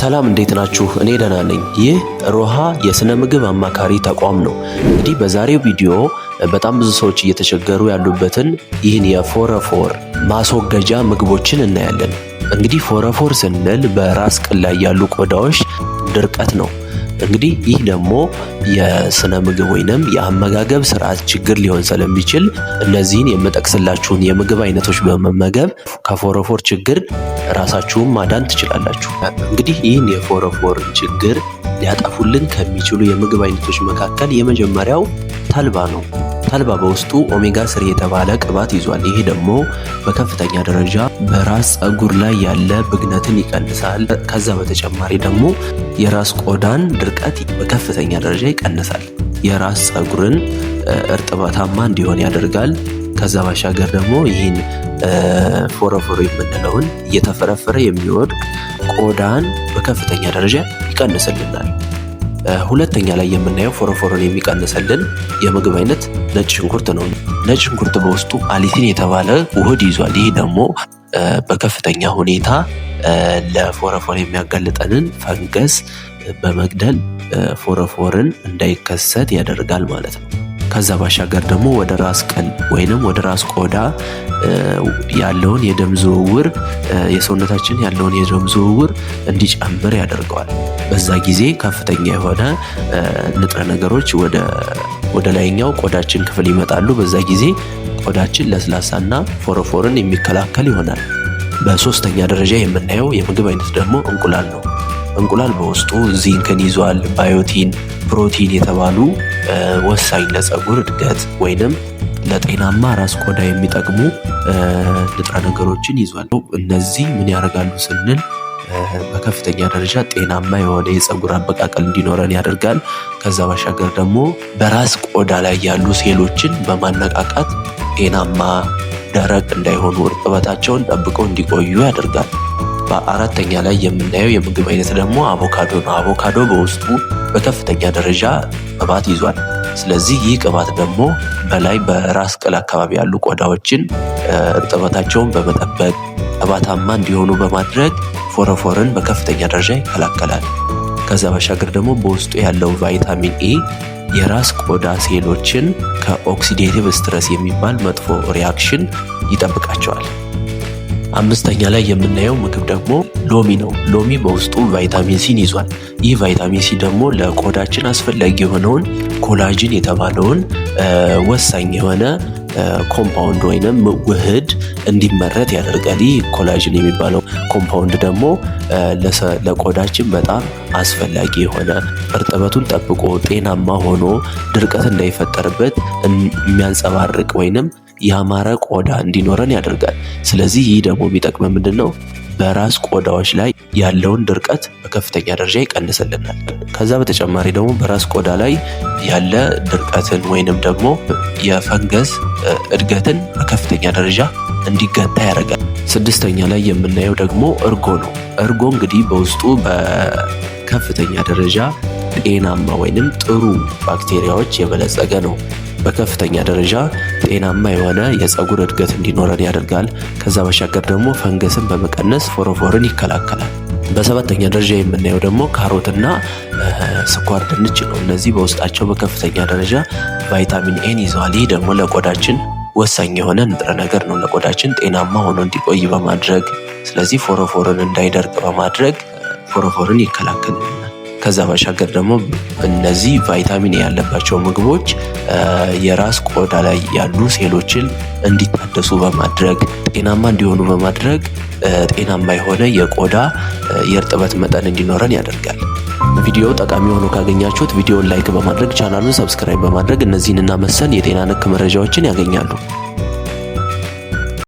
ሰላም እንዴት ናችሁ? እኔ ደህና ነኝ። ይህ ሮሃ የስነ ምግብ አማካሪ ተቋም ነው። እንግዲህ በዛሬው ቪዲዮ በጣም ብዙ ሰዎች እየተቸገሩ ያሉበትን ይህን የፎረፎር ማስወገጃ ምግቦችን እናያለን። እንግዲህ ፎረፎር ስንል በራስ ቅል ላይ ያሉ ቆዳዎች ድርቀት ነው። እንግዲህ ይህ ደግሞ የስነ ምግብ ወይንም የአመጋገብ ስርዓት ችግር ሊሆን ስለሚችል እነዚህን የምጠቅስላችሁን የምግብ አይነቶች በመመገብ ከፎረፎር ችግር ራሳችሁን ማዳን ትችላላችሁ። እንግዲህ ይህን የፎረፎር ችግር ሊያጠፉልን ከሚችሉ የምግብ አይነቶች መካከል የመጀመሪያው ተልባ ነው። ተልባ በውስጡ ኦሜጋ 3 የተባለ ቅባት ይዟል። ይሄ ደግሞ በከፍተኛ ደረጃ በራስ ፀጉር ላይ ያለ ብግነትን ይቀንሳል። ከዛ በተጨማሪ ደግሞ የራስ ቆዳን ድርቀት በከፍተኛ ደረጃ ይቀንሳል። የራስ ፀጉርን እርጥበታማ እንዲሆን ያደርጋል። ከዛ ባሻገር ደግሞ ይህን ፎረፎር የምንለውን እየተፈረፈረ የሚወድቅ ቆዳን በከፍተኛ ደረጃ ይቀንስልናል። ሁለተኛ ላይ የምናየው ፎረፎርን የሚቀንስልን የምግብ አይነት ነጭ ሽንኩርት ነው። ነጭ ሽንኩርት በውስጡ አሊሲን የተባለ ውህድ ይዟል። ይህ ደግሞ በከፍተኛ ሁኔታ ለፎረፎር የሚያጋልጠንን ፈንገስ በመግደል ፎረፎርን እንዳይከሰት ያደርጋል ማለት ነው። ከዛ ባሻገር ደግሞ ወደ ራስ ቅል ወይንም ወደ ራስ ቆዳ ያለውን የደም ዝውውር የሰውነታችን ያለውን የደም ዝውውር እንዲጨምር ያደርገዋል። በዛ ጊዜ ከፍተኛ የሆነ ንጥረ ነገሮች ወደ ላይኛው ቆዳችን ክፍል ይመጣሉ። በዛ ጊዜ ቆዳችን ለስላሳና ፎረፎርን የሚከላከል ይሆናል። በሶስተኛ ደረጃ የምናየው የምግብ አይነት ደግሞ እንቁላል ነው። እንቁላል በውስጡ ዚንክን ይዟል። ባዮቲን፣ ፕሮቲን የተባሉ ወሳኝ ለፀጉር እድገት ወይንም ለጤናማ ራስ ቆዳ የሚጠቅሙ ንጥረ ነገሮችን ይዟል። እነዚህ ምን ያደርጋሉ ስንል በከፍተኛ ደረጃ ጤናማ የሆነ የፀጉር አበቃቀል እንዲኖረን ያደርጋል። ከዛ ባሻገር ደግሞ በራስ ቆዳ ላይ ያሉ ሴሎችን በማነቃቃት ጤናማ ደረቅ እንዳይሆኑ እርጥበታቸውን ጠብቀው እንዲቆዩ ያደርጋል። በአራተኛ ላይ የምናየው የምግብ አይነት ደግሞ አቮካዶ ነው። አቮካዶ በውስጡ በከፍተኛ ደረጃ ቅባት ይዟል። ስለዚህ ይህ ቅባት ደግሞ በላይ በራስ ቅል አካባቢ ያሉ ቆዳዎችን እርጥበታቸውን በመጠበቅ ቅባታማ እንዲሆኑ በማድረግ ፎረፎርን በከፍተኛ ደረጃ ይከላከላል። ከዛ ባሻገር ደግሞ በውስጡ ያለው ቫይታሚን ኤ የራስ ቆዳ ሴሎችን ከኦክሲዴቲቭ ስትረስ የሚባል መጥፎ ሪያክሽን ይጠብቃቸዋል። አምስተኛ ላይ የምናየው ምግብ ደግሞ ሎሚ ነው። ሎሚ በውስጡ ቫይታሚን ሲን ይዟል። ይህ ቫይታሚን ሲ ደግሞ ለቆዳችን አስፈላጊ የሆነውን ኮላጅን የተባለውን ወሳኝ የሆነ ኮምፓውንድ ወይንም ውህድ እንዲመረት ያደርጋል። ይህ ኮላጅን የሚባለው ኮምፓውንድ ደግሞ ለቆዳችን በጣም አስፈላጊ የሆነ እርጥበቱን ጠብቆ ጤናማ ሆኖ ድርቀት እንዳይፈጠርበት የሚያንጸባርቅ ወይንም ያማረ ቆዳ እንዲኖረን ያደርጋል። ስለዚህ ይህ ደግሞ የሚጠቅመ ምንድን ነው? በራስ ቆዳዎች ላይ ያለውን ድርቀት በከፍተኛ ደረጃ ይቀንስልናል። ከዛ በተጨማሪ ደግሞ በራስ ቆዳ ላይ ያለ ድርቀትን ወይንም ደግሞ የፈንገስ እድገትን በከፍተኛ ደረጃ እንዲገታ ያደርጋል። ስድስተኛ ላይ የምናየው ደግሞ እርጎ ነው። እርጎ እንግዲህ በውስጡ በከፍተኛ ደረጃ ጤናማ ወይንም ጥሩ ባክቴሪያዎች የበለጸገ ነው። በከፍተኛ ደረጃ ጤናማ የሆነ የፀጉር እድገት እንዲኖረን ያደርጋል። ከዛ ባሻገር ደግሞ ፈንገስን በመቀነስ ፎረፎርን ይከላከላል። በሰባተኛ ደረጃ የምናየው ደግሞ ካሮትና ስኳር ድንች ነው። እነዚህ በውስጣቸው በከፍተኛ ደረጃ ቫይታሚን ኤን ይዘዋል። ይህ ደግሞ ለቆዳችን ወሳኝ የሆነ ንጥረ ነገር ነው። ለቆዳችን ጤናማ ሆኖ እንዲቆይ በማድረግ ስለዚህ ፎረፎርን እንዳይደርቅ በማድረግ ፎረፎርን ይከላከልልናል። ከዛ ባሻገር ደግሞ እነዚህ ቫይታሚን ያለባቸው ምግቦች የራስ ቆዳ ላይ ያሉ ሴሎችን እንዲታደሱ በማድረግ ጤናማ እንዲሆኑ በማድረግ ጤናማ የሆነ የቆዳ የእርጥበት መጠን እንዲኖረን ያደርጋል። ቪዲዮ ጠቃሚ ሆኖ ካገኛችሁት ቪዲዮን ላይክ በማድረግ ቻናሉን ሰብስክራይብ በማድረግ እነዚህንና መሰል የጤና ነክ መረጃዎችን ያገኛሉ።